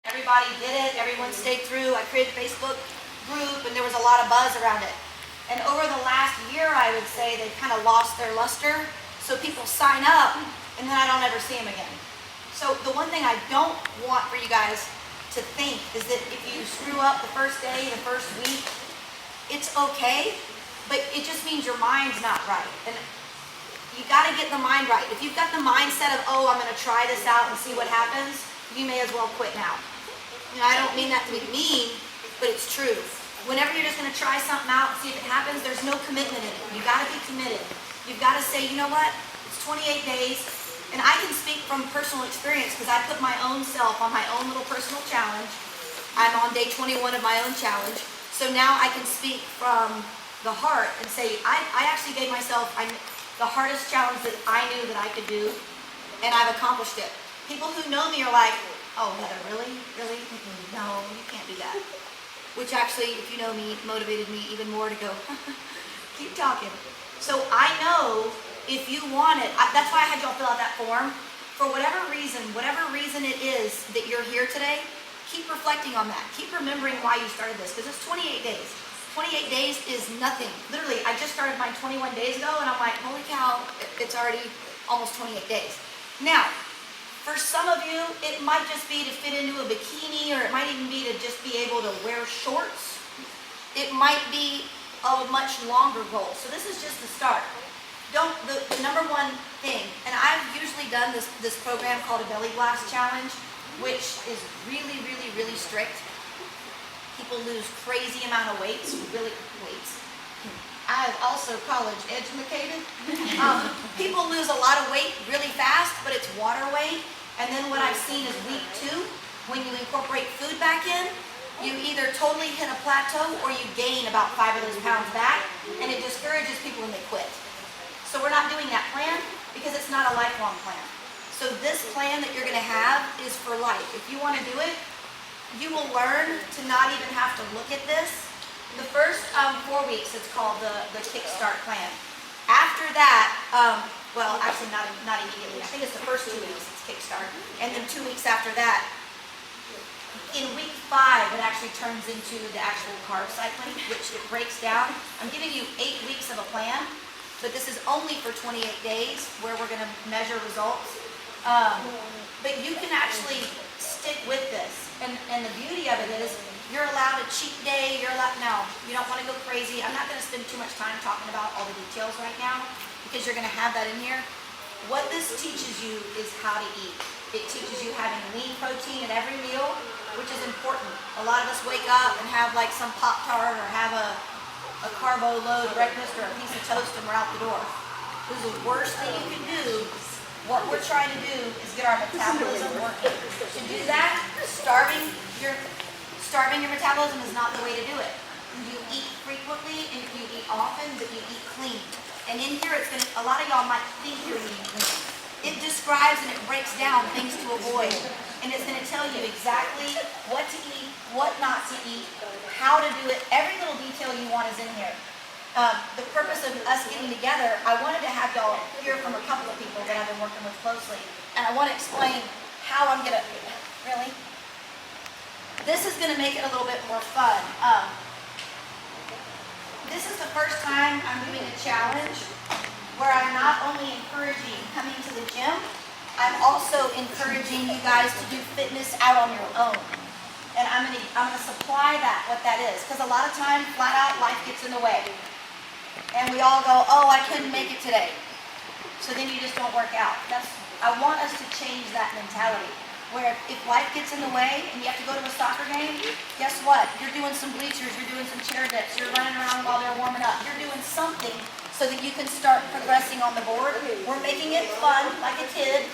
Everybody did it, everyone stayed through. I created a Facebook group and there was a lot of buzz around it. And over the last year, I would say they've kind of lost their luster. So people sign up and then I don't ever see them again. So the one thing I don't want for you guys to think is that if you screw up the first day, the first week, it's okay, but it just means your mind's not right. And you got to get the mind right. If you've got the mindset of, oh, I'm going to try this out and see what happens, you may as well quit now. You know, I don't mean that to be mean, but it's true. Whenever you're just going to try something out and see if it happens, there's no commitment in it. You got to be committed. You've got to say, you know what? It's 28 days, and I can speak from personal experience because I put my own self on my own little personal challenge. I'm on day 21 of my own challenge, so now I can speak from the heart and say, I actually gave myself the hardest challenge that I knew that I could do, and I've accomplished it. People who know me are like, oh, Heather, really? Really? No, you can't do that. Which actually, if you know me, motivated me even more to go, keep talking. So I know if you want it, that's why I had y'all fill out that form. For whatever reason it is that you're here today, keep reflecting on that. Keep remembering why you started this, because it's 28 days. 28 days is nothing. Literally, I just started mine 21 days ago, and I'm like, holy cow, it's already almost 28 days. Now, for some of you, it might just be to fit into a bikini, or it might even be to just be able to wear shorts. It might be a much longer goal. So this is just the start. The number one thing, and I've usually done this program called a belly blast challenge, which is really, really, really strict. People lose crazy amount of weights. I was also college educated. People lose a lot of weight really fast, but it's water weight. And then what I've seen is week 2, when you incorporate food back in, you either totally hit a plateau or you gain about 5 of those pounds back, and it discourages people when they quit. So we're not doing that plan because it's not a lifelong plan. So this plan that you're going to have is for life. If you want to do it, you will learn to not even have to look at this. The first 4 weeks, it's called the Kickstart plan. After that, well, actually not immediately. I think it's the first 2 weeks, it's Kickstart. And then 2 weeks after that, in week 5, it actually turns into the actual carb cycling, which it breaks down. I'm giving you 8 weeks of a plan, but this is only for 28 days where we're going to measure results. But you can actually stick with this. And the beauty of it is, you're allowed a cheat day, no, you don't want to go crazy. I'm not going to spend too much time talking about all the details right now because you're going to have that in here. What this teaches you is how to eat. It teaches you having lean protein at every meal, which is important. A lot of us wake up and have like some Pop-Tart or have a carbo load breakfast or a piece of toast and we're out the door. This is the worst thing you can do. What we're trying to do is get our metabolism working. To do that, starving your metabolism is not the way to do it. You eat frequently and you eat often, but you eat clean. And in here, a lot of y'all might think you're eating clean. It describes and it breaks down things to avoid. And it's going to tell you exactly what to eat, what not to eat, how to do it. Every little detail you want is in here. The purpose of us getting together, I wanted to have y'all hear from a couple of people that I've been working with closely. And I want to explain how I'm going to, really? This is going to make it a little bit more fun. This is the first time I'm doing a challenge where I'm not only encouraging coming to the gym, I'm also encouraging you guys to do fitness out on your own. And I'm gonna supply what that is. Because a lot of times, flat out, life gets in the way. And we all go, oh, I couldn't make it today. So then you just don't work out. I want us to change that mentality. Where if life gets in the way and you have to go to a soccer game, guess what? You're doing some bleachers, you're doing some chair dips, you're running around while they're warming up. You're doing something so that you can start progressing on the board. We're making it fun, like a kid,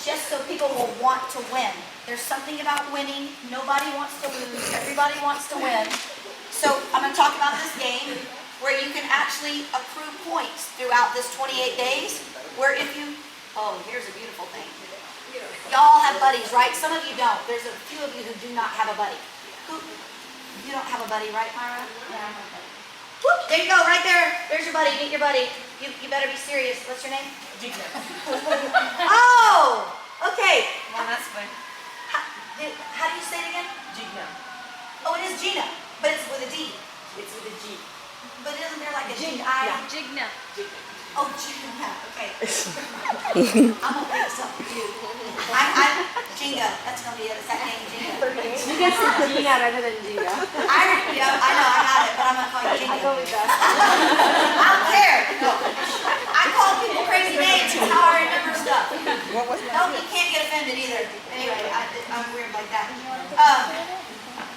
just so people will want to win. There's something about winning. Nobody wants to lose. Everybody wants to win. So I'm going to talk about this game where you can actually accrue points throughout this 28 days. Where if you, oh, here's a beautiful thing. Y'all have buddies, right? Some of you don't. There's a few of you who do not have a buddy. You don't have a buddy, right, Myra? Yeah, I have a buddy. Whoop, there you go, right there. There's your buddy. Meet your buddy. You better be serious. What's your name? Oh, okay. Well, that's fine. How do you say I'm gonna pick something for you. Jenga, that's gonna be it, it's that name, Jenga. You get some Gina rather than Gina. I know, I got it, but I'm gonna call you Jenga. I go with that. I don't care. No. I call people crazy names, it's how I remember stuff. No, you can't get offended either. Anyway, I'm weird like that.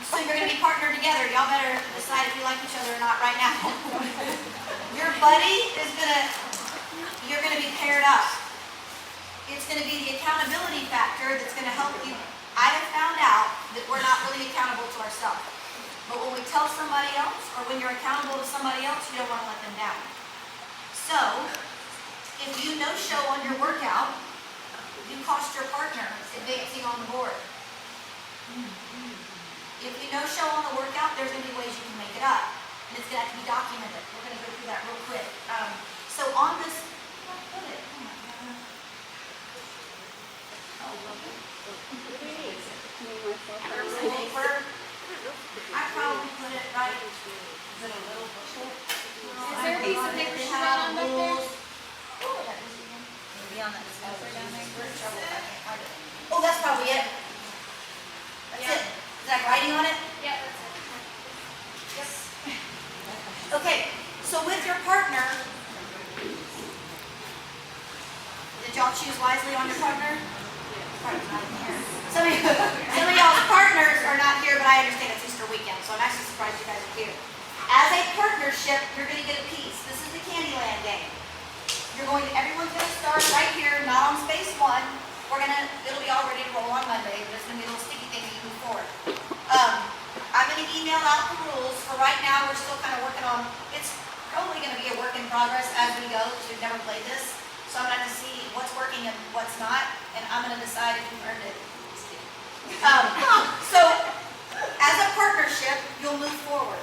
So you're gonna be partnered together. Y'all better decide if you like each other or not right now. Your buddy is you're gonna be paired up. It's gonna be the accountability factor that's gonna help you. I have found out that we're not really accountable to ourselves. But when we tell somebody else, or when you're accountable to somebody else, you don't want to let them down. So, if you no-show on your workout, you cost your partner advancing on the board. If you no-show on the workout, there's going to be ways you can make it up. And it's going to have to be documented. We're going to go through that real quick. So on this, where did I put it? Oh my God. Oh, lovely. There's a paper. I probably put it right. Is it a little bushel? Is there a piece of paper showing on back there? Oh, that is again. Maybe on that discovery down there. We're in trouble if I can't find it. Oh, that's probably it. That's it. Is that writing on it? Yeah, that's it. Yes. Okay, so with your partner, did y'all choose wisely on your partner? Partner's not in here. Some of y'all's partners are not here, but I understand it's Easter weekend, so I'm actually surprised you guys are here. As a partnership, you're going to get a piece. This is the Candyland game. Everyone's going to start right here, not on space 1. It'll be all ready to roll on Monday, but it's going to be a little sticky thing that you move forward. I'm going to email out the rules. For right now, we're still kind of working on, it's probably going to be a work in progress as we go, because we've never played this. So I'm going to have to see what's working and what's not, and I'm going to decide if you've earned it. So, as a partnership, you'll move forward.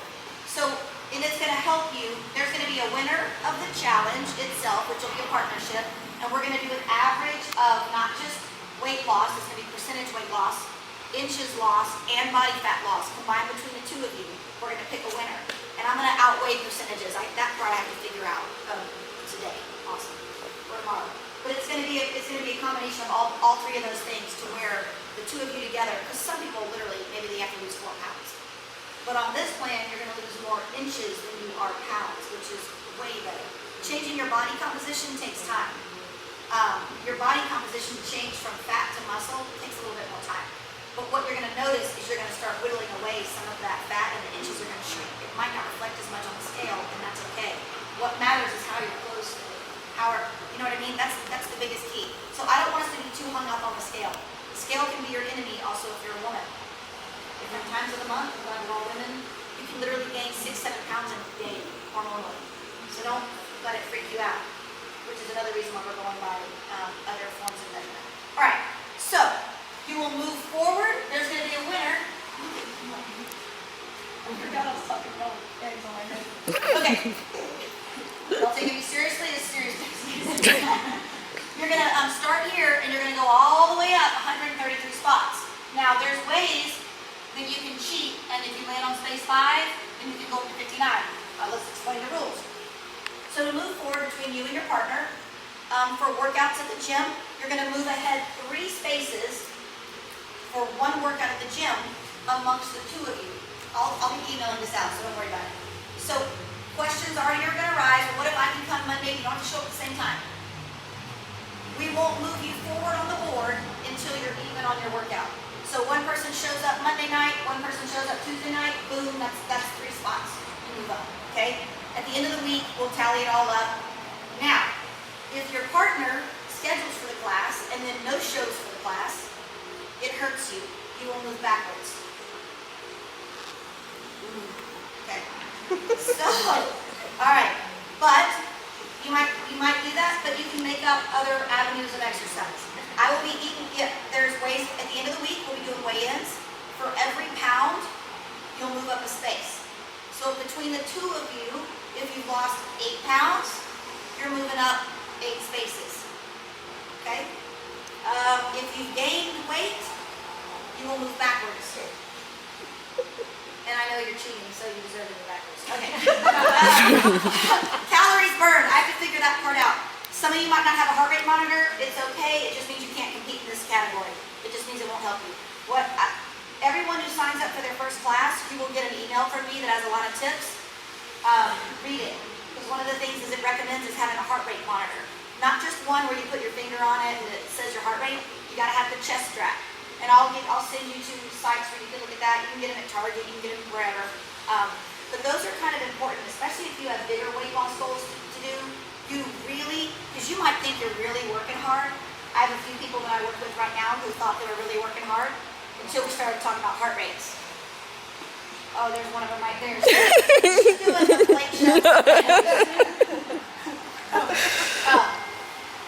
So, and it's going to help you. There's going to be a winner of the challenge itself, which will be a partnership, and we're going to do an average of not just weight loss, it's going to be percentage weight loss, inches lost, and body fat loss. Combined between the two of you, we're going to pick a winner. And I'm going to outweigh percentages. That part I have to figure out today. Awesome. Or tomorrow. But it's going to be a combination of all 3 of those things to where the 2 of you together, because some people literally, maybe they have to lose 4 pounds. But on this plan, you're going to lose more inches than you are pounds, which is way better. Changing your body composition takes time. Your body composition to change from fat to muscle takes a little bit more time. But what you're going to notice is you're going to start whittling away some of that fat and the inches are going to shrink. It might not reflect as much on the scale, and that's okay. What matters is how your clothes fit. You know what I mean? That's the biggest key. So I don't want us to be too hung up on the scale. The scale can be your enemy also if you're a woman. Different times of the month, we're all women, you can literally gain 6-7 pounds in a day hormonally. So don't let it freak you out, which is another reason why we're going by other forms of measurement. All right, so you will move forward. There's going to be a winner. I forgot I was talking about eggs on my head. Okay. Y'all taking me seriously? It's serious. You're going to start here, and you're going to go all the way up 133 spots. Now, there's ways that you can cheat, and if you land on space 5, then you can go up to 59. Let's explain the rules. So to move forward between you and your partner, for workouts at the gym, you're going to move ahead 3 spaces for 1 workout at the gym amongst the 2 of you. I'll be emailing this out, so don't worry about it. So questions are going to arise. What if I can come Monday? You don't have to show up at the same time. We won't move you forward on the board until you're even on your workout. So 1 person shows up Monday night, 1 person shows up Tuesday night, boom, that's 3 spots. You move up, okay? At the end of the week, we'll tally it all up. Now, if your partner schedules for the class and then no shows for the class, it hurts you. You will move backwards. Okay. So, all right, but you might do that, but you can make up other avenues of exercise. I will be eating, there's ways, at the end of the week, we'll be doing weigh-ins. For every pound, you'll move up a space. So between the 2 of you, if you've lost 8 pounds, you're moving up 8 spaces. Okay? If you've gained weight, you will move backwards. And I know you're cheating, so you deserve to move backwards. Okay. Calories burned. I have to figure that part out. Some of you might not have a heart rate monitor. It's okay. It just means you can't compete in this category. It just means it won't help you. Everyone who signs up for their first class, you will get an email from me that has a lot of tips. Read it. Because one of the things is it recommends is having a heart rate monitor. Not just one where you put your finger on it and it says your heart rate. You gotta have the chest strap. And I'll send you to sites where you can look at that. You can get them at Target, you can get them wherever. But those are kind of important, especially if you have bigger weight loss goals to do. You really, because you might think you're really working hard. I have a few people that I work with right now who thought they were really working hard until we started talking about heart rates. Oh, there's one of them right there. She's doing the plate shot.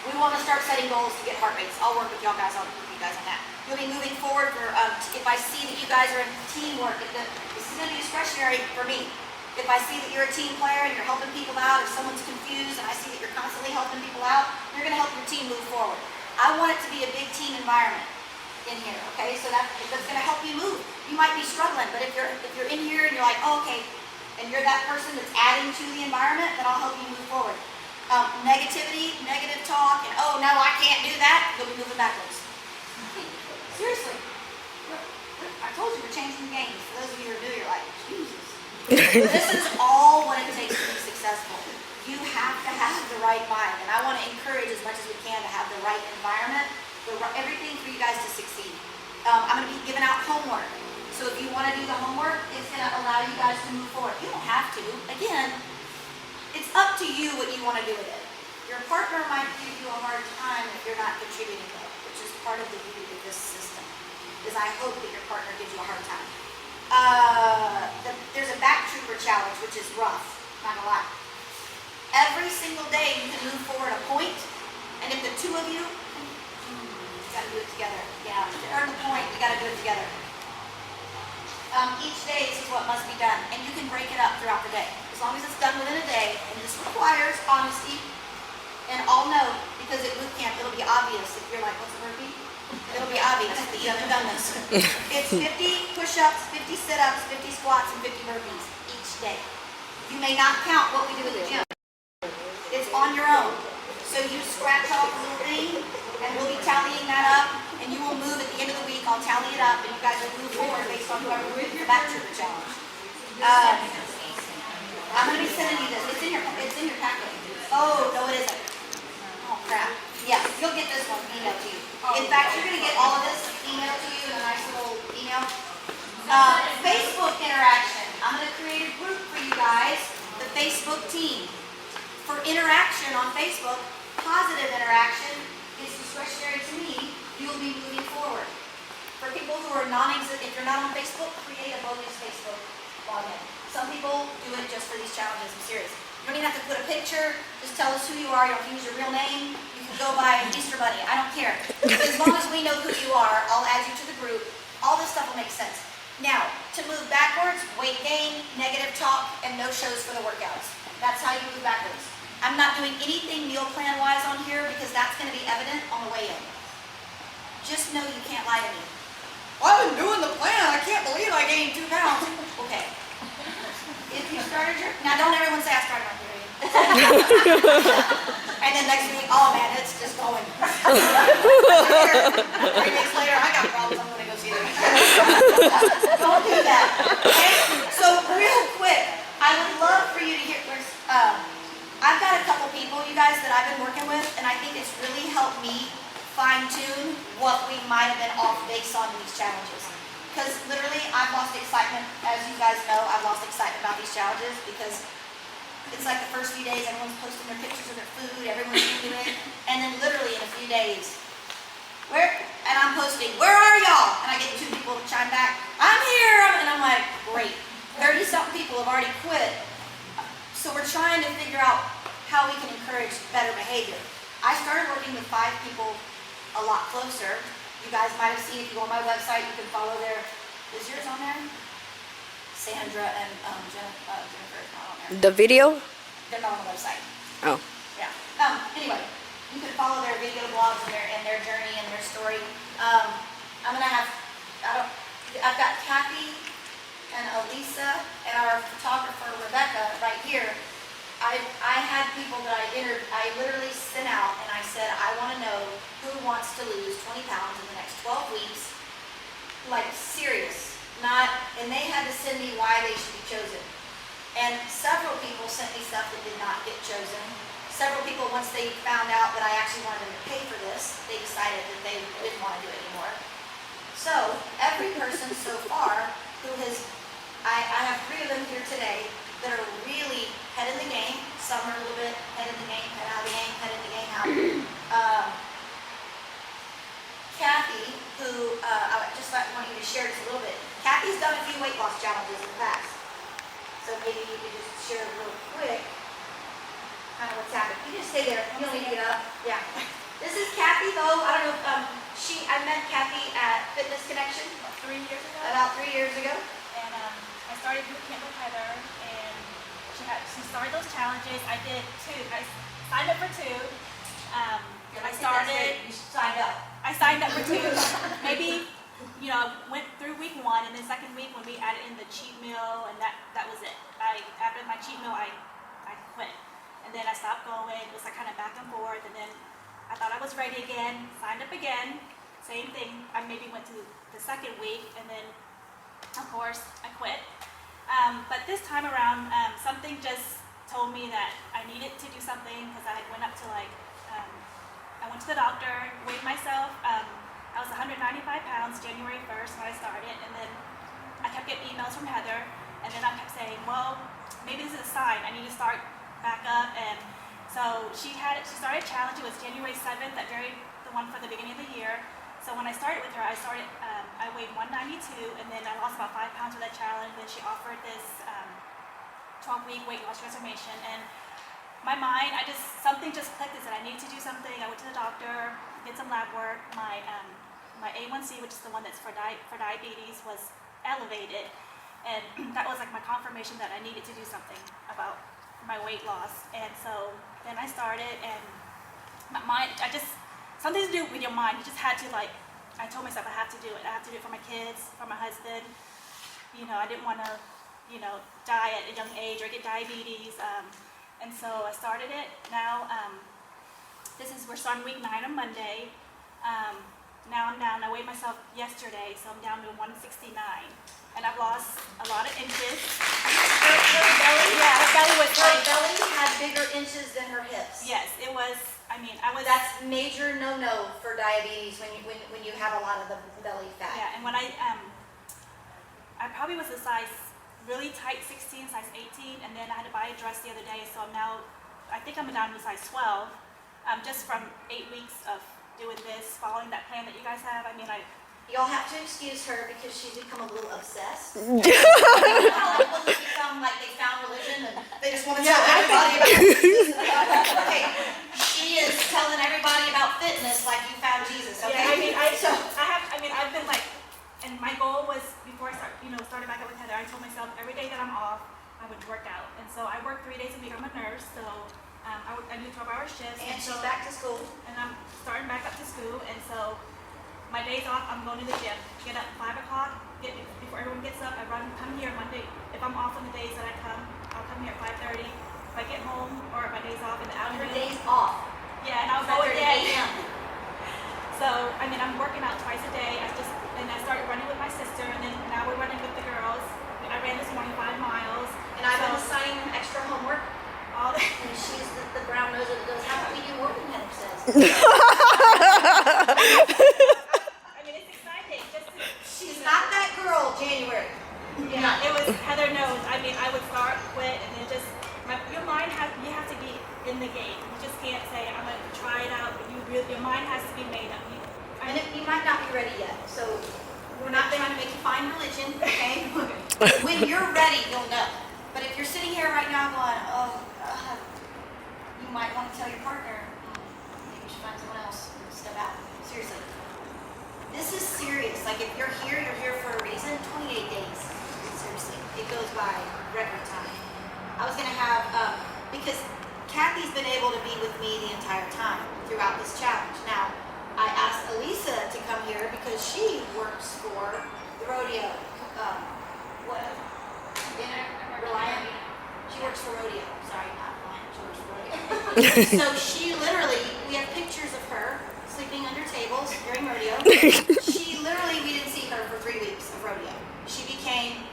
We want to start setting goals to get heart rates. I'll work with you guys on that. You'll be moving forward if I see that you guys are in teamwork. This is going to be discretionary for me. If I see that you're a team player and you're helping people out, if someone's confused and I see that you're constantly helping people out, you're going to help your team move forward. I want it to be a big team environment in here, okay? So that's going to help you move. You might be struggling, but if you're in here and you're like, oh, okay, and you're that person that's adding to the environment, then I'll help you move forward. Negativity, negative talk, and oh, no, I can't do that, you'll be moving backwards. Seriously. I told you we're changing the game. For those of you who are new, you're like, Jesus. This is all what it takes to be successful. You have to have the right mind, and I want to encourage as much as we can to have the right environment, everything for you guys to succeed. I'm going to be giving out homework. So if you want to do the homework, it's going to allow you guys to move forward. You don't have to. Again, it's up to you what you want to do with it. Your partner might give you a hard time if you're not contributing though, which is part of the beauty of this system, is I hope that your partner gives you a hard time. There's a back trooper challenge, which is rough, not gonna lie. Every single day you can move forward a point, and if the two of you gotta do it together. Yeah, to earn the point, you gotta do it together. Each day this is what must be done, and you can break it up throughout the day. As long as it's done within a day, and this requires honesty, and I'll know, because at boot camp it'll be obvious if you're like, what's a burpee? It'll be obvious that you haven't done this. It's 50 push-ups, 50 sit-ups, 50 squats, and 50 burpees each day. You may not count what we do at the gym. It's on your own. So you scratch off a little thing, and we'll be tallying that up, and you will move at the end of the week. I'll tally it up, and you guys will move forward based on whoever wins your back trooper challenge. I'm going to be sending you this. It's in your packet. Oh, no it isn't. Oh, crap. Yes, you'll get this one emailed to you. In fact, you're going to get all of this emailed to you in a nice little email. Facebook interaction. I'm going to create a group for you guys, the Facebook team. For interaction on Facebook, positive interaction is discretionary to me. You'll be moving forward. For people who are non-existent, if you're not on Facebook, create a bogus Facebook login. Some people do it just for these challenges. I'm serious. You don't even have to put a picture. Just tell us who you are. You don't have to use your real name. You can go by Easter Bunny. I don't care. As long as we know who you are, I'll add you to the group. All this stuff will make sense. Now, to move backwards, weight gain, negative talk, and no shows for the workouts. That's how you move backwards. I'm not doing anything meal plan-wise on here because that's going to be evident on the way in. Just know you can't lie to me. Well, I've been doing the plan. I can't believe I gained 2 pounds. Okay. If you started your... Now, don't everyone say I started my period. And then next week, oh man, it's just going. 3 days later, I got problems. I'm going to go see them. Don't do that. Okay? So, real quick, I would love for you to hear... I've got a couple people, you guys, that I've been working with, and I think it's really helped me fine-tune what we might have been off base on in these challenges. Because literally, I've lost excitement. As you guys know, I've lost excitement about these challenges because it's like the first few days, everyone's posting their pictures of their food, everyone's doing it, and then literally in a few days, and I'm posting, where are y'all? And I get 2 people to chime back, I'm here, and I'm like, great. 30-something people have already quit. So we're trying to figure out how we can encourage better behavior. I started working with 5 people a lot closer. You guys might have seen, if you go on my website, you can follow their, is yours on there? Sandra and Jennifer is not on there. The video? They're not on the website. Oh. Yeah. Anyway, you can follow their video blogs and their journey and their story. I'm gonna have, I've got Kathy and Elisa and our photographer Rebecca right here. I had people that I literally sent out and I said, I want to know who wants to lose 20 pounds in the next 12 weeks. Like serious, and they had to send me why they should be chosen. And several people sent me stuff that did not get chosen. Several people, once they found out that I actually wanted them to pay for this, they decided that they didn't want to do it anymore. So every person so far who has, I have 3 of them here today that are really head in the game. Some are a little bit head in the game, head out of the game, head in the game out. Kathy, who I just want you to share just a little bit. Kathy's done a few weight loss challenges in the past. So maybe you could just share real quick kind of what's happened. You just stay there. You don't need to get up. Yeah. This is Kathy, though. I don't know if I met Kathy at Fitness Connection about 3 years ago. And I started boot camp with Heather, and she started those challenges. I did 2. I signed up for 2. You signed up. I signed up for 2. Maybe, went through week 1, and then second week when we added in the cheat meal, and that was it. After my cheat meal, I quit. And then I stopped going. It was like kind of back and forth, and then I thought I was ready again, signed up again, same thing. I maybe went to the second week, and then, of course, I quit. But this time around, something just told me that I needed to do something, because I went up to I went to the doctor, weighed myself. I was 195 pounds January 1st when I started, and then I kept getting emails from Heather, and then I kept saying, well, maybe this is a sign. I need to start back up. And so she started a challenge. It was January 7th, the one for the beginning of the year. So when I started with her, I weighed 192, and then I lost about 5 pounds with that challenge. Then she offered this 12-week weight loss transformation, and my mind, something just clicked. I said I need to do something. I went to the doctor, did some lab work. My A1C, which is the one that's for diabetes, was elevated, and that was like my confirmation that I needed to do something about my weight loss. And so then I started, and my mind, something to do with your mind. You just had to I told myself I have to do it. I have to do it for my kids, for my husband. I didn't want to, die at a young age or get diabetes. And so I started it. Now, we're starting week 9 on Monday. Now I'm down. I weighed myself yesterday, so I'm down to 169. And I've lost a lot of inches. Her belly? Yeah, her belly was Her belly had bigger inches than her hips. Yes, it was. That's major no-no for diabetes when you have a lot of the belly fat. Yeah, and when I probably was a size really tight 16, size 18, and then I had to buy a dress the other day, so I think I'm down to size 12, just from 8 weeks of doing this, following that plan that you guys have. You'll have to excuse her because she's become a little obsessed. You know how when they become like they found religion and they just want to tell everybody about Jesus. Okay, she is telling everybody about fitness like you found Jesus. Okay, I've been and my goal was before I started back up with Heather, I told myself every day that I'm off, I would work out. And so I work 3 days a week. I'm a nurse, so I do 12-hour shifts. And she's back to school. And I'm starting back up to school, and so my days off, I'm going to the gym. Get up 5 o'clock, before everyone gets up, come here Monday. If I'm off on the days that I come, I'll come here at 5:30. If I get home, or my days off in the Your afternoon. days off. Yeah, and I'll go 5:30 again. a.m. So, I'm working out twice a day. I started running with my sister, and then now we're running with the girls. I ran this morning 5 miles. And I've been assigning them extra homework. All the And she's the brown noser that goes, how about we do more than Heather says? it's exciting. She's not that girl, January. Yeah, it was, Heather knows. I would start, quit, and then your mind you have to be in the game. You just can't say, I'm going to try it out. Your mind has to be made up. And you might not be ready yet, so we're not trying to make you find religion, okay? When you're ready, you'll know. But if you're sitting here right now going, oh, God, you might want to tell your partner, maybe you should find someone else and step out. Seriously. This is serious. Like, if you're here for a reason. 28 days. Seriously. It goes by record time. I was going to have, because Kathy's been able to be with me the entire time throughout this challenge. Now, I asked Elisa to come here because she works for the rodeo. Reliant. She works for rodeo. Sorry, not Reliant. So she literally, we have pictures of her sleeping under tables during rodeo. She literally, we didn't see her for 3 weeks of rodeo. She became,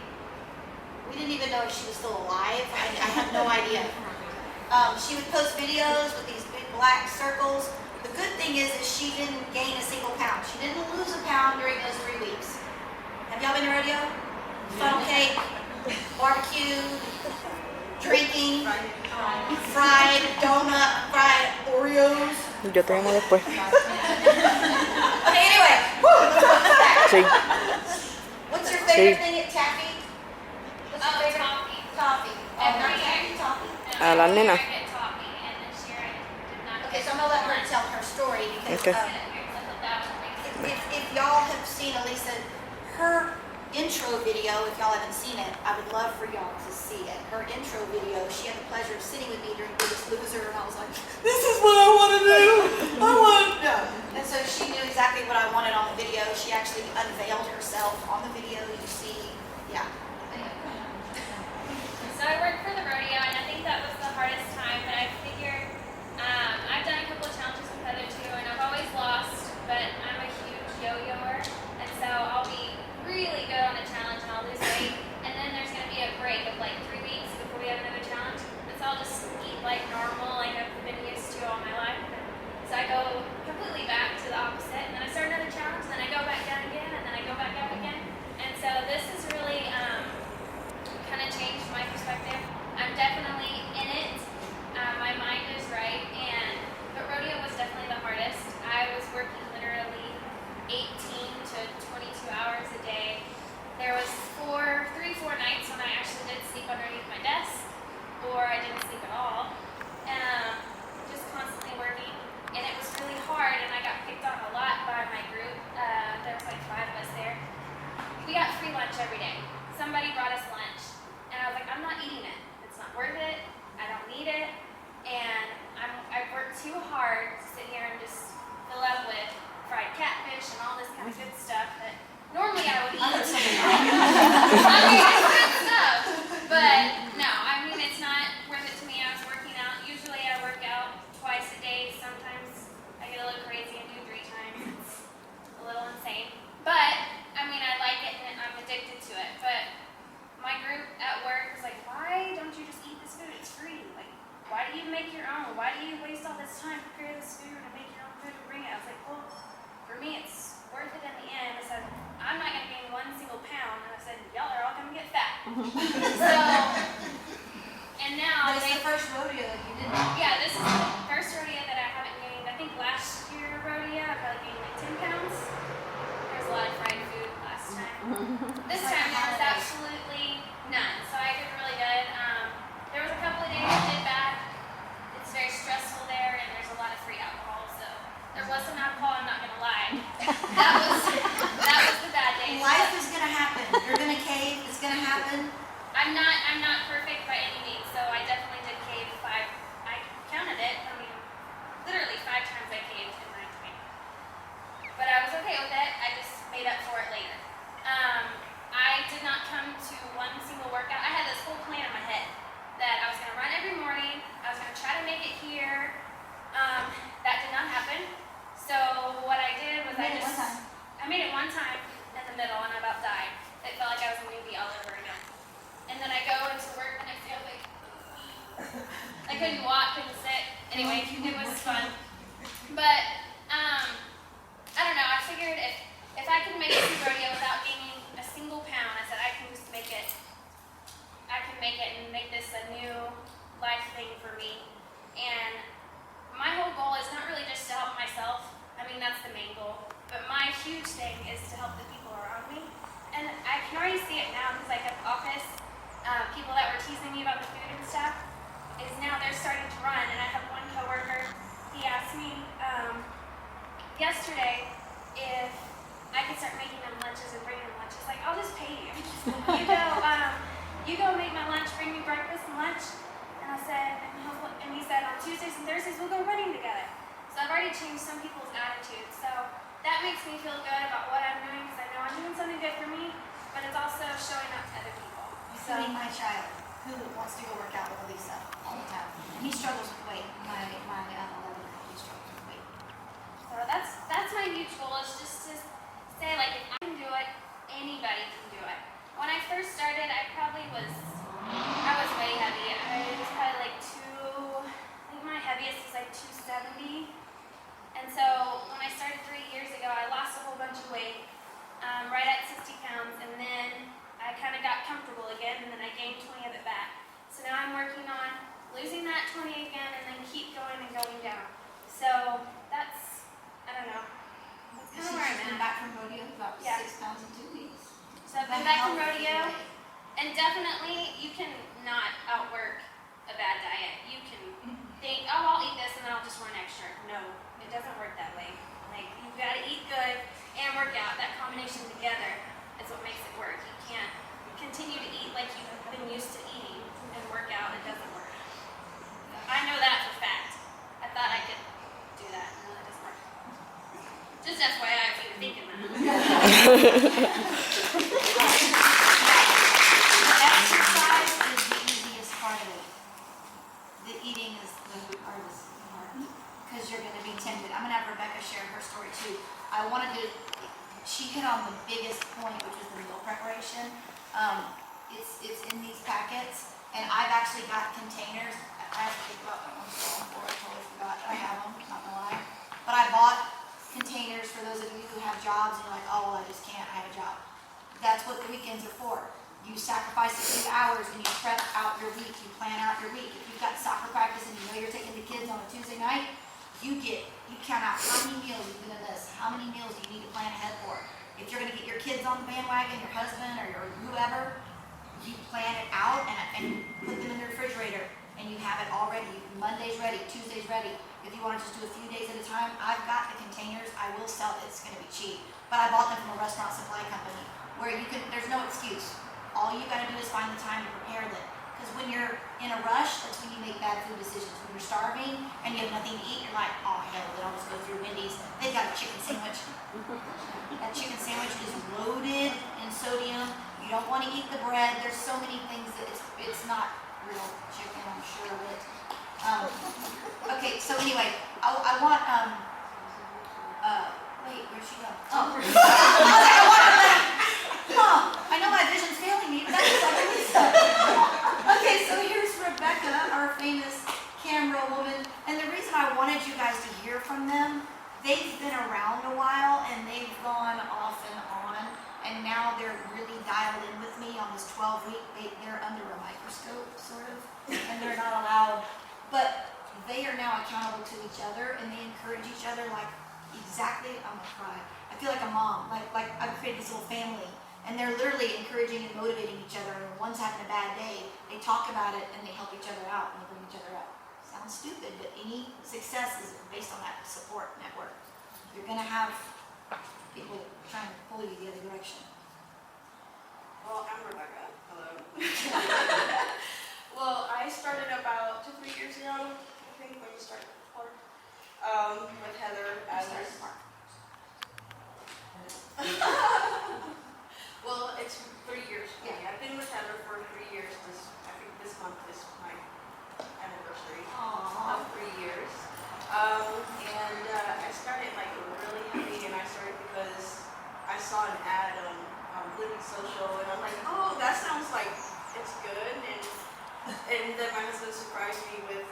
we didn't even know if she was still alive. I have no idea. She would post videos with these big black circles. The good thing is she didn't gain a single pound. She didn't lose a pound during those 3 weeks. Have y'all been to rodeo? Funnel cake, barbecue, drinking, fried donut, fried Oreos. Yo te llamo después. Okay, anyway, let's go back. Sí. What's your favorite thing at Taffy? What's your favorite? Toffee. Coffee. Oh, Every not year. Taffy, toffee. A la nena. I get toffee, and this year I did not. Okay, so I'm gonna let her tell her story because Okay. if y'all have seen Elisa, her intro video, if y'all haven't seen it, I would love for y'all to see it. Her intro video, she had the pleasure of sitting with me during Biggest Loser, and I was like, this is what I want to do. I want to know. And so she knew exactly what I wanted on the video. She actually unveiled herself on the video. You see, yeah. So I worked for the rodeo, and I think that was the hardest time. But I figured I've done a couple of challenges with Heather too, and I've always lost. But I'm a huge yo-yoer, and so I'll be really good on a challenge, and I'll lose weight. And then there's going to be a break of like 3 weeks before we have another challenge. And so I'll just eat like normal, like I've been used to all my life. So I go completely back to the opposite, and then I start another challenge, and then I go back down again, and then I go back up again. And so this has really kind of changed my perspective. I'm definitely in it. My mind is right, but rodeo was definitely the hardest. I was working literally 18 to 22 hours a day. There was 4 nights when I actually did sleep underneath my desk, or I didn't sleep at all. Just constantly working, and it was really hard, and I got picked on a lot by my group. There was like 5 of us there. We got free lunch every day. Somebody brought us lunch, and I was like, I'm not eating it. It's not worth it. I don't need it. And I've worked too hard to sit here and just fill up with fried catfish and all this kind of good stuff that normally I would eat. I mean, it's good stuff, but no, I mean, it's not worth it to me. I was working out. Usually I work out twice a day. Sometimes I get a little crazy and do 3 times. It's a little insane. But, I mean, I like it and I'm addicted to it. But my group at work was like, why don't you just eat this food? It's free. Like, why do you make your own? Why do you waste all this time to prepare this food and make your own food and bring it? I was like, well, for me, it's worth it in the end. I said, I'm not going to gain 1 single pound. And I said, y'all are all going to get fat. So, and now But it's the first rodeo you did. yeah, this is the first rodeo that I haven't gained. I think last year rodeo, I probably gained like 10 pounds. There was a lot of fried food last time. This time there was absolutely none. So I did really good. There was a couple of days I did bad. It's very stressful there, and there's a lot of free alcohol. So there was some alcohol. I'm not gonna lie. That was the bad days. Life is gonna happen. You're gonna cave. It's gonna happen. I'm not perfect by any means. So I definitely did cave 5. I counted it. I mean, literally 5 times I caved in my training. But I was okay with it. I just made up for it later. I did not come to 1 single workout. I had this whole plan in my head that I was going to run every morning. I was going to try to make it here. That did not happen. So what I did was I made it 1 time in the middle, and I about died. It felt like I was a newbie all over again. And then I go into work the next day. I was like, I couldn't walk, couldn't sit. Anyway, it was fun. But I don't know. I figured if I could make it to rodeo without gaining a single pound, I said I can just make it. I can make it and make this a new life thing for me. And my whole goal is not really just to help myself. I mean, that's the main goal. But my huge thing is to help the people around me. And I can already see it now because, like, at the office, people that were teasing me about the food and stuff, is now they're starting to run. And I have one coworker, he asked me yesterday if I could start making them lunches and bringing them lunches. Like, I'll just pay you. You go make my lunch, bring me breakfast and lunch. And I said, and he said, on Tuesdays and Thursdays, we'll go running together. So I've already changed some people's attitudes. So that makes me feel good about what I'm doing because I know I'm doing something good for me, but it's also showing up to other people. So my child who wants to go work out with Lisa all the time. He struggles with weight. My 11-year-old, he struggles with weight. So that's my huge goal is just to say like if I can do it, anybody can do it. When I first started, I was way heavy. I was probably like I think my heaviest was like 270. And so when I started 3 years ago, I lost a whole bunch of weight, right at 60 pounds, and then I kind of got comfortable again, and then I gained 20 of it back. So now I'm working on losing that 20 again, and then keep going and going down. So that's, I don't know, that's kind of where She's been I'm at. back from rodeo, about Yeah. 6 pounds in 2 weeks. So I've been back from rodeo, and definitely you can not outwork a bad diet. You can think, oh, I'll eat this and then I'll just run extra. No, it doesn't work that way. Like, you've got to eat good and work out. That combination together is what makes it work. You can't continue to eat like you've been used to eating and work out. It doesn't work. I know that for a fact. I thought I could do that. No, that doesn't work. Just FYI if you were thinking that. Exercise is the easiest part of it. The eating is the hardest part. Because you're going to be tempted. I'm going to have Rebecca share her story too. She hit on the biggest point, which is the meal preparation. It's in these packets, and I've actually got containers. I have to think about that one so before I totally forgot. I have them, not gonna lie. But I bought containers for those of you who have jobs and you're like, oh, well, I just can't, I have a job. That's what the weekends are for. You sacrifice a few hours and you prep out your week, you plan out your week. If you've got soccer practice and you know you're taking the kids on a Tuesday night, you count out how many meals you're gonna miss, how many meals you need to plan ahead for. If you're gonna get your kids on the bandwagon, your husband or your whoever, you plan it out and put them in the refrigerator and you have it all ready. Monday's ready, Tuesday's ready. If you want to just do a few days at a time, I've got the containers. I will sell it. It's gonna be cheap. But I bought them from a restaurant supply company where there's no excuse. All you gotta do is find the time to prepare them. Because when you're in a rush, that's when you make bad food decisions. When you're starving and you have nothing to eat, you're like, oh hell, then I'll just go through Wendy's. They've got a chicken sandwich. That chicken sandwich is loaded in sodium. You don't want to eat the bread. There's so many things that it's not real chicken, I'm sure of it. Okay, so anyway, I want wait, where'd she go? Oh, I was like, I want to let him. I know my vision's failing me, but that's like Lisa. Okay, so here's Rebecca, our famous camera woman, and the reason I wanted you guys to hear from them, they've been around a while and they've gone off and on, and now they're really dialed in with me on this 12-week. They're under a microscope, sort of, and they're not allowed, but they are now accountable to each other and they encourage each other like exactly, I'm gonna cry. I feel like a mom, like I've created this little family. And they're literally encouraging and motivating each other. And when one's having a bad day, they talk about it and they help each other out and they bring each other up. Sounds stupid, but any success is based on that support network. You're gonna have people trying to pull you the other direction. Well, I'm Rebecca. Hello. Well, I started about 2-3 years ago, I think, when you started the park, with Heather as Well, it's 3 years for me. I've been with Heather for 3 years. I think this month is my anniversary of 3 years. I started like really heavy, and I started because I saw an ad on Living Social, and I'm like, oh, that sounds like it's good. And then my husband surprised me with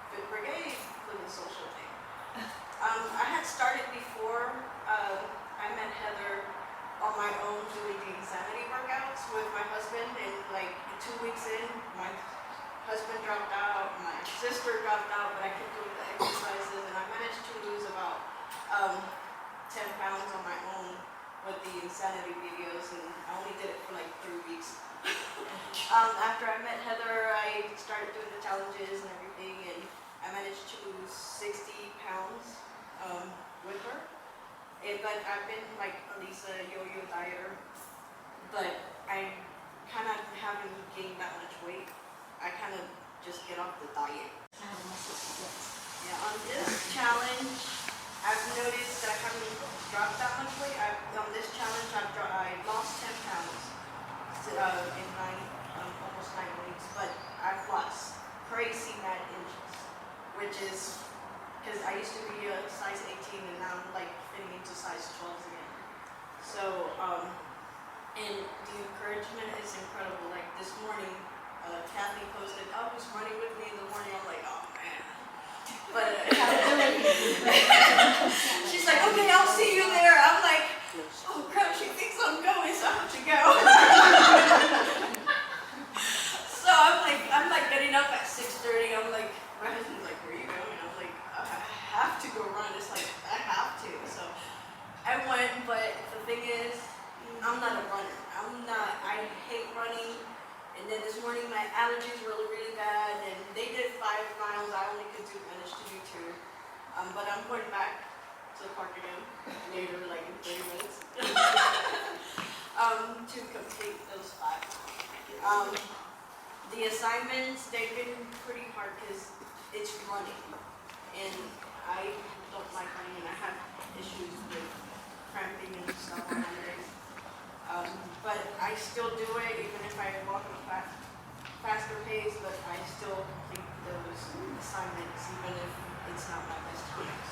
Fit Brigade Living Social thing. I had started before. I met Heather on my own doing the insanity workouts with my husband, and like 2 weeks in, my husband dropped out, my sister dropped out, but I kept doing the exercises, and I managed to lose about 10 pounds on my own with the insanity videos, and I only did it for like 3 weeks. After I met Heather, I started doing the challenges and everything, and I managed to lose 60 pounds with her. But I've been like Elisa, yo-yo dieter, but I kind of haven't gained that much weight. I kind of just get off the diet. Yeah, on this challenge, I've noticed that I haven't dropped that much weight. On this challenge, I lost 10 pounds in almost 9 weeks, but I've lost crazy mad in S12s again. So, and the encouragement is incredible. Like this morning, Kathy posted, "Oh, who's running with me in the morning?" I'm like, "Oh man." But she's like, "Okay, I'll see you there." I'm like, "Oh crap, she thinks I'm going, so I have to go." So I'm like getting up at 6:30. I'm like, Madison's like, "Where are you going?" I'm like, "I have to go run." It's like I have to. So I went, but the thing is, I'm not a runner. I hate running. And then this morning my allergies were really bad, and they did 5 miles. I only managed to do 2. But I'm going back to the park again later, like in 30 minutes, to complete those 5 miles. The assignments, they've been pretty hard because it's running, and I don't like running, and I have issues with cramping and stuff on my legs. But I still do it, even if I walk at a faster pace, but I still complete those assignments, even if it's not my best times.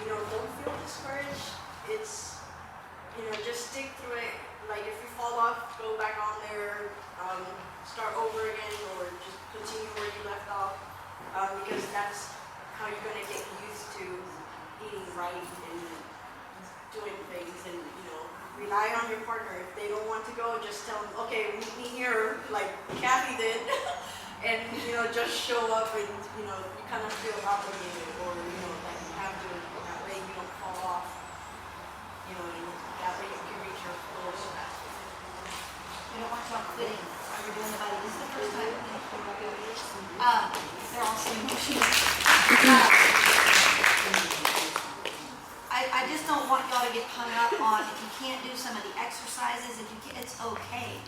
Don't feel discouraged. It's, just stick through it. Like if you fall off, go back on there, start over again, or just continue where you left off, because that's how you're going to get used to eating right and doing things, and rely on your partner. If they don't want to go, just tell them, "Okay, meet me here," like Kathy did, and just show up, and you kind of feel obligated, or like you have to. That way you don't fall off. And that way you can reach your goals faster. We don't want to talk quitting. We're doing the body. This is the first time. They're all same machines. I just don't want y'all to get hung up on if you can't do some of the exercises. It's okay.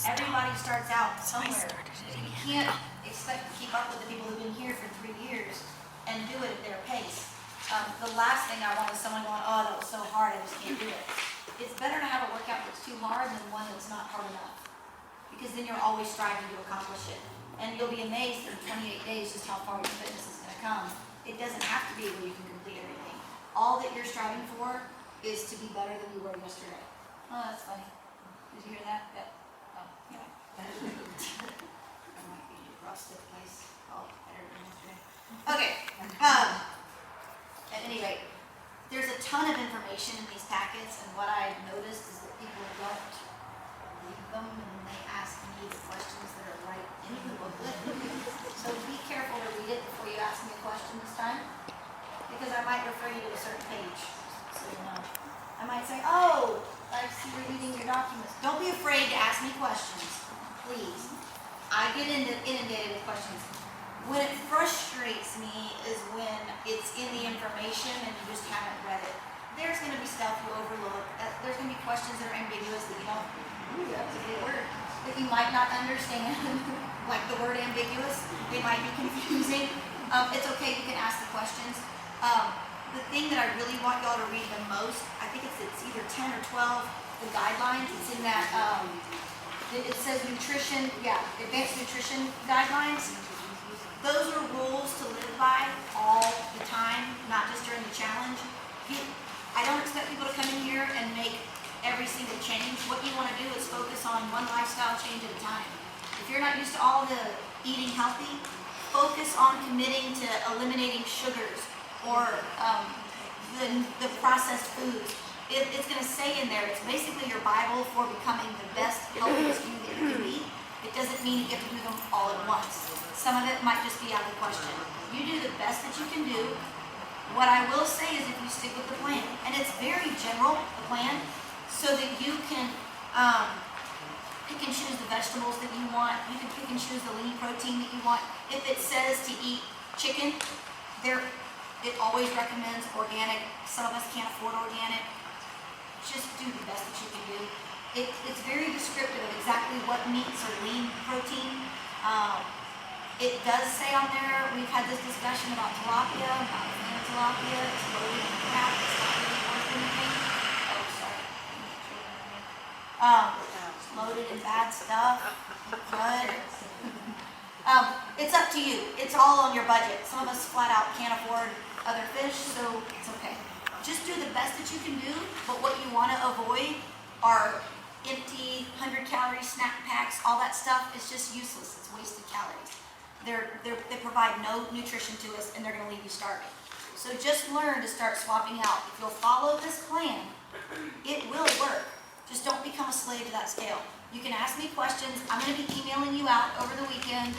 Everybody starts out somewhere. You can't expect to keep up with the people who've been here for 3 years and do it at their pace. The last thing I want is someone going, "Oh, that was so hard, I just can't do it." It's better to have a workout that's too hard than one that's not hard enough, because then you're always striving to accomplish it. And you'll be amazed in 28 days just how far your fitness is going to come. It doesn't have to be where you can complete everything. All that you're striving for is to be better than you were yesterday. Oh, that's funny. Did you hear that? Yeah. Oh, yeah. That might be a rough, stiff place. Oh, better than yesterday. Okay. At any rate, there's a ton of information in these packets, and what I've noticed is that people don't read them, and they ask me the questions that are right in the booklet. So be careful to read it before you ask me a question this time, because I might refer you to a certain page, so you know. I might say, "Oh, I see you're reading your documents." Don't be afraid to ask me questions, please. I get inundated with questions. When it frustrates me is when it's in the information and you just haven't read it. There's going to be stuff you overlook. There's going to be questions that are ambiguous that you don't, that's a good word, that you might not understand, like the word ambiguous. They might be confusing. It's okay, you can ask the questions. The thing that I really want y'all to read the most, I think it's either 10 or 12, the guidelines. It's in that, it says nutrition, advanced nutrition guidelines. Those are rules to live by all the time, not just during the challenge. I don't expect people to come in here and make every single change. What you want to do is focus on one lifestyle change at a time. If you're not used to all the eating healthy, focus on committing to eliminating sugars or the processed foods. It's going to say in there, it's basically your Bible for becoming the best, healthiest you that you can be. It doesn't mean you have to do them all at once. Some of it might just be out of the question. You do the best that you can do. What I will say is if you stick with the plan, and it's very general, the plan, so that you can pick and choose the vegetables that you want. You can pick and choose the lean protein that you want. If it says to eat chicken, it always recommends organic. Some of us can't afford organic. Just do the best that you can do. It's very descriptive of exactly what meats are lean protein. It does say on there, we've had this discussion about tilapia, about tilapia. It's loaded in crap. It's not really worth anything. Oh, sorry. It's loaded in bad stuff. But it's up to you. It's all on your budget. Some of us flat out can't afford other fish, so it's okay. just do the best that you can do, but what you want to avoid are empty 100-calorie snack packs. All that stuff is just useless. It's wasted calories. They provide no nutrition to us, and they're going to leave you starving. So just learn to start swapping out. If you'll follow this plan, it will work. Just don't become a slave to that scale. You can ask me questions. I'm going to be emailing you out over the weekend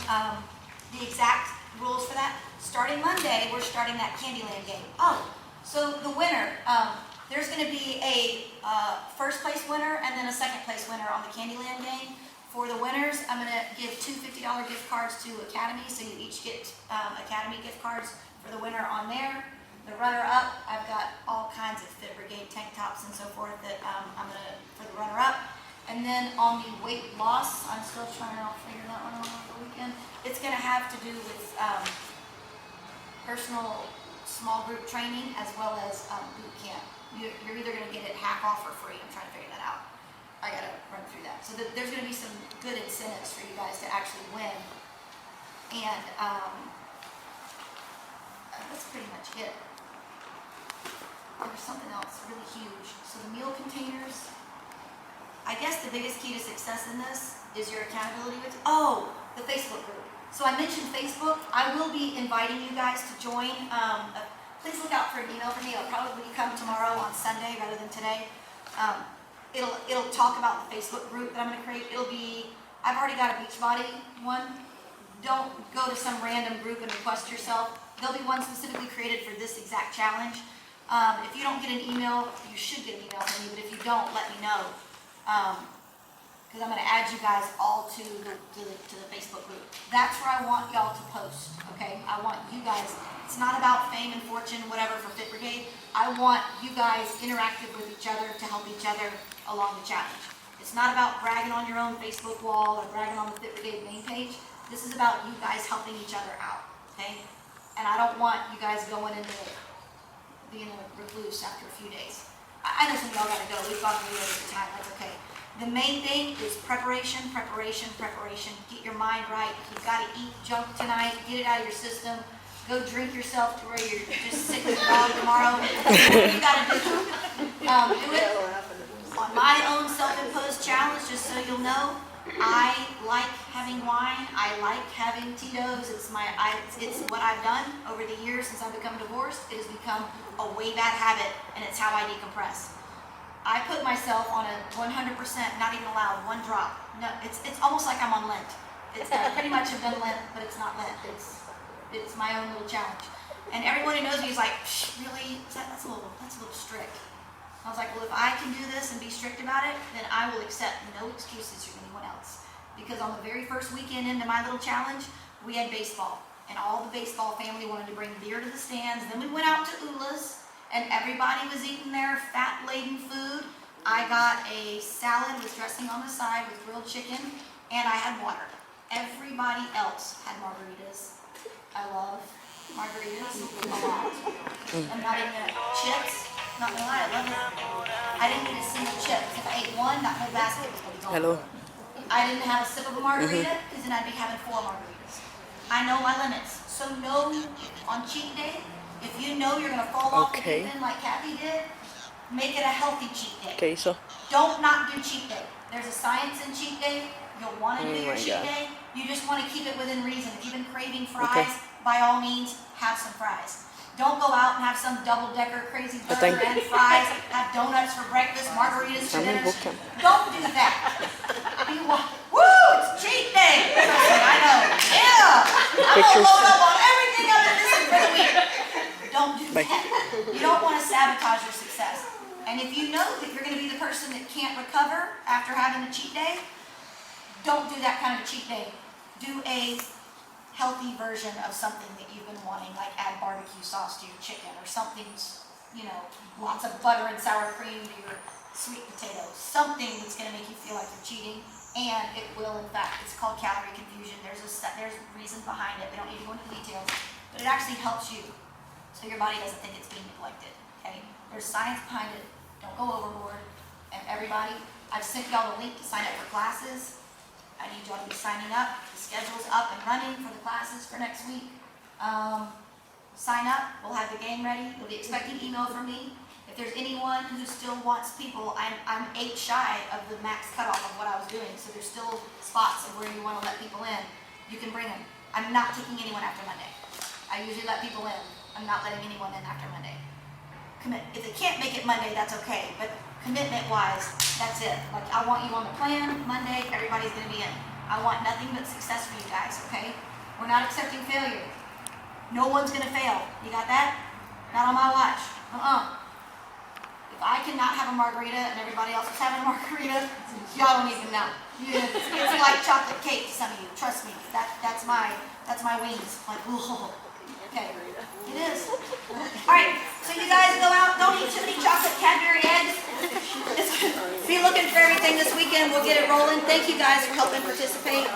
the exact rules for that. Starting Monday, we're starting that Candyland game. Oh, so the winner, there's going to be a first place winner and then a second place winner on the Candyland game. For the winners, I'm going to give two $50 gift cards to Academy, so you each get Academy gift cards for the winner on there. The runner-up, I've got all kinds of Fit Brigade tank tops and so forth that I'm going to, for the runner-up. And then on the weight loss, I'm still trying to figure that one out over the weekend. It's going to have to do with personal small group training as well as boot camp. You're either going to get it half off or free. I'm trying to figure that out. I got to run through that. So there's going to be some good incentives for you guys to actually win. And that's pretty much it. There's something else really huge. So the meal containers, I guess the biggest key to success in this is your accountability with, the Facebook group. So I mentioned Facebook. I will be inviting you guys to join. Please look out for an email from me. It'll probably come tomorrow on Sunday rather than today. It'll talk about the Facebook group that I'm going to create. I've already got a Beachbody one. Don't go to some random group and request yourself. There'll be one specifically created for this exact challenge. If you don't get an email, you should get an email from me, but if you don't, let me know. Because I'm going to add you guys all to the Facebook group. That's where I want y'all to post, okay? I want you guys, it's not about fame and fortune, whatever, for Fit Brigade. I want you guys interactive with each other to help each other along the challenge. It's not about bragging on your own Facebook wall or bragging on the Fit Brigade main page. This is about you guys helping each other out, okay? And I don't want you guys going into being a recluse after a few days. I know some of y'all gotta go. We've gone through it at the time. That's okay. The main thing is preparation, preparation, preparation. Get your mind right. If you've got to eat junk tonight, get it out of your system. Go drink yourself to where you're just sick as a dog tomorrow. Whatever you got to do. Do it on my own self-imposed challenge, just so you'll know. I like having wine. I like having Tito's. It's what I've done over the years since I've become divorced. It has become a way bad habit, and it's how I decompress. I put myself on a 100%, not even allowed, one drop. No, it's almost like I'm on Lent. I pretty much have done Lent, but it's not Lent. It's my own little challenge. And everyone who knows me is like, really? That's a little strict. I was like, well, if I can do this and be strict about it, then I will accept no excuses from anyone else. Because on the very first weekend into my little challenge, we had baseball. And all the baseball family wanted to bring beer to the stands. Then we went out to Ula's. And everybody was eating their fat-laden food. I got a salad with dressing on the side with grilled chicken, and I had water. Everybody else had margaritas. I love margaritas a lot. I'm not even gonna chips. Not gonna lie, I love it. I didn't eat a single chip. If I ate one, that whole basket was gonna be gone. Hello. I didn't have a sip of a margarita, because then I'd be having 4 margaritas. I know my limits. So no, on cheat day, if you know you're going to fall off the deep end like Kathy did, make it a healthy cheat day. Okay, so Don't not do cheat day. There's a science in cheat day. You'll want to do your my cheat God. day. You just want to keep it within reason. If you've been craving fries, by all means, have some fries. Don't go out and have some double-decker crazy burger and fries. Have donuts for breakfast, margaritas for dinner. Don't do that. Woo, it's cheat day. I know. Yeah. I'm going to load up on everything I've been missing for the week. Don't do that. You don't want to sabotage your success. And if you know that you're going to be the person that can't recover after having a cheat day, don't do that kind of a cheat day. Do a healthy version of something that you've been wanting, like add barbecue sauce to your chicken or something's, lots of butter and sour cream to your sweet potatoes. Something that's going to make you feel like you're cheating, and it will, in fact, it's called calorie confusion. There's reason behind it. We don't need to go into details, but it actually helps you. So your body doesn't think it's being neglected, okay? There's science behind it. Don't go overboard. And everybody, I've sent y'all the link to sign up for classes. I need y'all to be signing up. The schedule's up and running for the classes for next week. Sign up. We'll have the game ready. You'll be expecting email from me. If there's anyone who still wants people, I'm 8 shy of the max cutoff of what I was doing, so there's still spots of where you want to let people in. You can bring them. I'm not taking anyone after Monday. I usually let people in. I'm not letting anyone in after Monday. If they can't make it Monday, that's okay, but commitment-wise, that's it. Like, I want you on the plan, Monday, everybody's gonna be in. I want nothing but success for you guys, okay? We're not accepting failure. No one's gonna fail. You got that? Not on my watch. If I cannot have a margarita and everybody else is having a margarita, y'all don't even know. It's like chocolate cake to some of you. Trust me. That's my wings. Like, ooh. Okay. It is. All right. So you guys go out. Don't eat too many chocolate Cadbury eggs. Be looking for everything this weekend. We'll get it rolling. Thank you guys for helping participate.